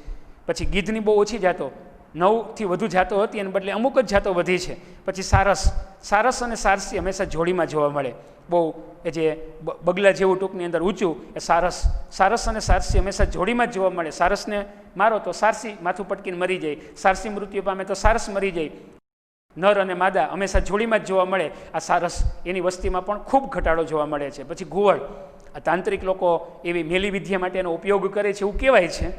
પછી ગીધની બહુ ઓછી જાતો, 9થી વધુ જાતો હતી, એને બદલે અમુક જ જાતો વધી છે. પછી સારસ અને સારસી હંમેશા જોડીમાં જોવા મળે. બહુ એ જે બગલા જેવું ટૂંકની અંદર ઊંચું એ સારસ અને સારસી હંમેશા જોડીમાં જ જોવા મળે. સારસને મારો તો સારસી માથું પટકીને મરી જાય, સારસી મૃત્યુ પામે તો સારસ મરી જાય. નર અને માદા હંમેશા જોડીમાં જ જોવા મળે. આ સારસ, એની વસ્તીમાં પણ ખૂબ ઘટાડો જોવા મળે છે. પછી ઘુવડ, આ તાંત્રિક લોકો એવી મેલી વિદ્યા માટે એનો ઉપયોગ કરે છે એવું કહેવાય છે,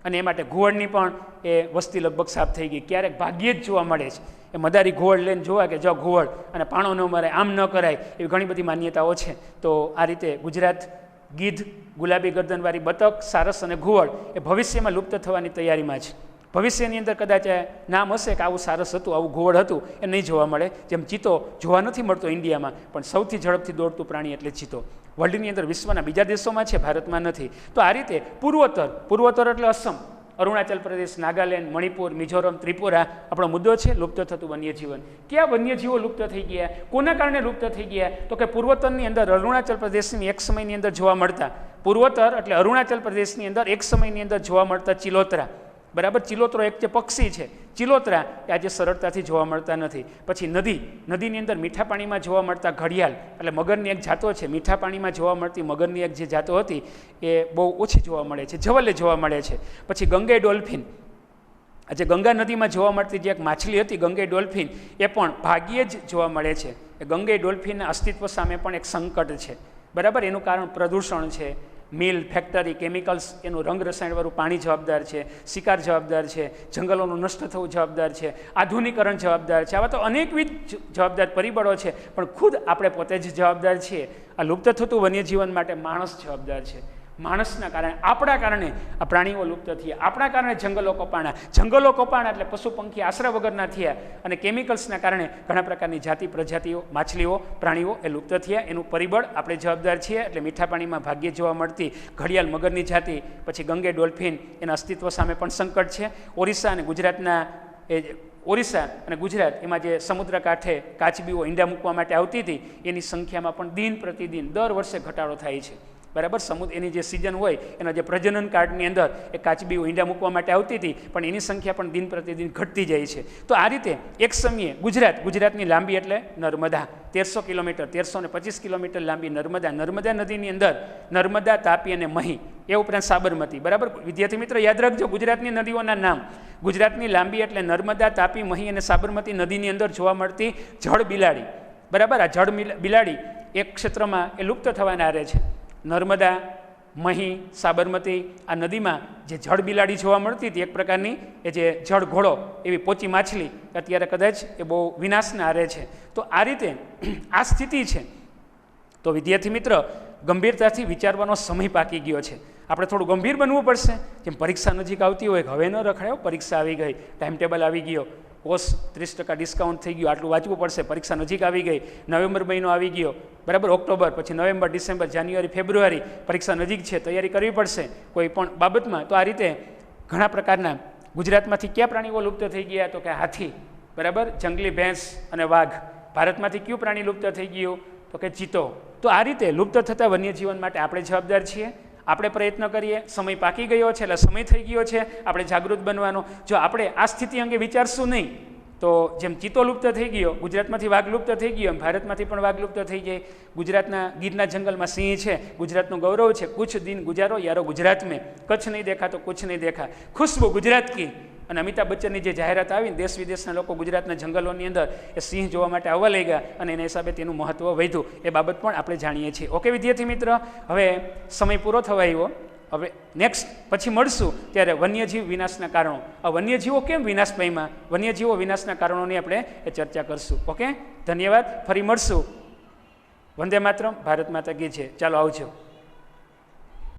અને એ માટે ઘુવડની પણ એ વસ્તી લગભગ સાફ થઈ ગઈ. ક્યારેક ભાગ્યે જ જોવા મળે છે. એ મદારી ઘુવડ લઈને જોવા કે જો ઘુવડ, અને પાણો ન મરાય, આમ ન કરાય, એવી ઘણી બધી માન્યતાઓ છે. તો આ રીતે ગુજરાત ગીધ, ગુલાબી ગરદનવાળી બતક, સારસ અને ઘુવડ એ ભવિષ્યમાં લુપ્ત થવાની તૈયારીમાં છે. ભવિષ્યની અંદર કદાચ નામ હશે કે આવું સારસ હતું, આવું ઘુવડ હતું, એ નહીં જોવા મળે. જેમ ચિત્તો જોવા નથી મળતો ઇન્ડિયામાં, પણ સૌથી ઝડપથી દોડતું પ્રાણી એટલે ચિત્તો. વર્લ્ડની અંદર, વિશ્વના બીજા દેશોમાં છે, ભારતમાં નથી. તો આ રીતે પૂર્વોત્તર એટલે અસમ, અરુણાચલ પ્રદેશ, નાગાલેન્ડ, મણિપુર, મિઝોરમ, ત્રિપુરા આપણો મુદ્દો છે લુપ્ત થતું વન્યજીવન. ક્યાં વન્યજીવો લુપ્ત થઈ ગયા, કોના કારણે લુપ્ત થઈ ગયા? તો કે પૂર્વોત્તરની અંદર, અરુણાચલ પ્રદેશની એક સમયની અંદર જોવા મળતા, પૂર્વોત્તર એટલે અરુણાચલ પ્રદેશની અંદર એક સમયની અંદર જોવા મળતા ચિલોતરા, બરાબર, ચિલોતરો એક જે પક્ષી છે, ચિલોતરા, એ આજે સરળતાથી જોવા મળતા નથી. પછી નદીની અંદર મીઠા પાણીમાં જોવા મળતા ઘડિયાળ, એટલે મગરની એક જાતો છે, મીઠા પાણીમાં જોવા મળતી મગરની એક જે જાતો હતી એ બહુ ઓછી જોવા મળે છે, જવલ્લે જોવા મળે છે. પછી ગંગે ડોલ્ફિન, આજે ગંગા નદીમાં જોવા મળતી જે એક માછલી હતી ગંગે ડોલ્ફિન, એ પણ ભાગ્યે જ જોવા મળે છે. એ ગંગે ડોલ્ફિનના અસ્તિત્વ સામે પણ એક સંકટ છે, બરાબર. એનું કારણ પ્રદૂષણ છે, મિલ, ફેક્ટરી, કેમિકલ્સ, એનું રંગ રસાયણવાળું પાણી જવાબદાર છે, શિકાર જવાબદાર છે, જંગલોનું નષ્ટ થવું જવાબદાર છે, આધુનિકરણ જવાબદાર છે. આવા તો અનેકવિધ જવાબદાર પરિબળો છે, પણ ખુદ આપણે પોતે જ જવાબદાર છીએ. આ લુપ્ત થતું વન્યજીવન માટે માણસ જવાબદાર છે. માણસના કારણે, આપણા કારણે આ પ્રાણીઓ લુપ્ત થયા, આપણા કારણે જંગલો કપાણા એટલે પશુ પંખી આશરા વગરના થયા, અને કેમિકલ્સના કારણે ઘણા પ્રકારની જાતિ પ્રજાતિઓ, માછલીઓ, પ્રાણીઓ એ લુપ્ત થયા. એનું પરિબળ આપણે જવાબદાર છીએ. એટલે મીઠા પાણીમાં ભાગ્યે જોવા મળતી ઘડિયાળ મગરની જાતિ, પછી ગંગે ડોલ્ફિન, એના અસ્તિત્વ સામે પણ સંકટ છે. ઓરિસ્સા અને ગુજરાતના ઓરિસ્સા અને ગુજરાત, એમાં જે સમુદ્ર કાંઠે કાચબીઓ ઈંડા મૂકવા માટે આવતી હતી, એની સંખ્યામાં પણ દિન પ્રતિદિન દર વર્ષે ઘટાડો થાય છે, બરાબર. એની જે સિઝન હોય એના જે પ્રજનન કાળની અંદર એ કાચબીઓ ઈંડા મૂકવા માટે આવતી હતી, પણ એની સંખ્યા પણ દિન પ્રતિદિન ઘટતી જાય છે. તો આ રીતે એક સમયે ગુજરાતની લાંબી એટલે નર્મદા, 1300 કિલોમીટર, 1325 કિલોમીટર લાંબી નર્મદા નદીની અંદર નર્મદા, તાપી અને મહી, એ ઉપરાંત સાબરમતી, બરાબર. વિદ્યાર્થી મિત્ર યાદ રાખજો ગુજરાતની નદીઓના નામ. ગુજરાતની લાંબી એટલે નર્મદા, તાપી, મહી અને સાબરમતી નદીની અંદર જોવા મળતી જળ બિલાડી, બરાબર. આ જળ બિલાડી એક ક્ષેત્રમાં એ લુપ્ત થવાના આરે છે. નર્મદા, મહી, સાબરમતી, આ નદીમાં જે જળ બિલાડી જોવા મળતી હતી, એક પ્રકારની એ જે જળ ઘોડો, એવી પોચી માછલી, અત્યારે કદાચ એ બહુ વિનાશના આરે છે. તો આ રીતે આ સ્થિતિ છે. તો વિદ્યાર્થી મિત્ર, ગંભીરતાથી વિચારવાનો સમય પાકી ગયો છે. આપણે થોડું ગંભીર બનવું પડશે. જેમ પરીક્ષા નજીક આવતી હોય કે હવે ન રખડાયો, પરીક્ષા આવી ગઈ, ટાઈમ ટેબલ આવી ગયો, કોર્સ 30% ડિસ્કાઉન્ટ થઈ ગયું, આટલું વાંચવું પડશે, પરીક્ષા નજીક આવી ગઈ, નવેમ્બર મહિનો આવી ગયો, બરાબર, ઓક્ટોબર, પછી નવેમ્બર, ડિસેમ્બર, જાન્યુઆરી, ફેબ્રુઆરી, પરીક્ષા નજીક છે, તૈયારી કરવી પડશે કોઈ પણ બાબતમાં. તો આ રીતે ઘણા પ્રકારના ગુજરાતમાંથી કયા પ્રાણીઓ લુપ્ત થઈ ગયા? તો કે હાથી, બરાબર, જંગલી ભેંસ અને વાઘ. ભારતમાંથી કયું પ્રાણી લુપ્ત થઈ ગયું? તો કે ચિત્તો. તો આ રીતે લુપ્ત થતા વન્યજીવન માટે આપણે જવાબદાર છીએ. આપણે પ્રયત્ન કરીએ. સમય પાકી ગયો છે, એટલે સમય થઈ ગયો છે આપણે જાગૃત બનવાનો. જો આપણે આ સ્થિતિ અંગે વિચારશું નહીં તો જેમ ચિત્તો લુપ્ત થઈ ગયો, ગુજરાતમાંથી વાઘ લુપ્ત થઈ ગયો, એમ ભારતમાંથી પણ વાઘ લુપ્ત થઈ જાય. ગુજરાતના ગીરના જંગલમાં સિંહ છે, ગુજરાતનું ગૌરવ છે. કુછ દિન ગુજારો યારો ગુજરાત મેં, કચ્છ નહીં દેખા તો કુછ નહીં દેખા, ખુશ્બુ ગુજરાત કી. અને અમિતાભ બચ્ચનની જે જાહેરાત આવી, દેશ વિદેશના લોકો ગુજરાતના જંગલોની અંદર એ સિંહ જોવા માટે આવવા લઈ ગયા અને એના હિસાબે તેનું મહત્ત્વ વધ્યું. એ બાબત પણ આપણે જાણીએ છીએ. ઓકે વિદ્યાર્થી મિત્ર, હવે સમય પૂરો થવા આવ્યો. હવે નેક્સ્ટ પછી મળશું ત્યારે વન્યજીવ વિનાશના કારણો. આ વન્યજીવો કેમ વિનાશ પામ્યા, વન્યજીવો વિનાશના કારણોની આપણે ચર્ચા કરશું. ઓકે, ધન્યવાદ. ફરી મળશું. વંદે માતરમ. ભારત માતા કી જય. ચાલો આવજો.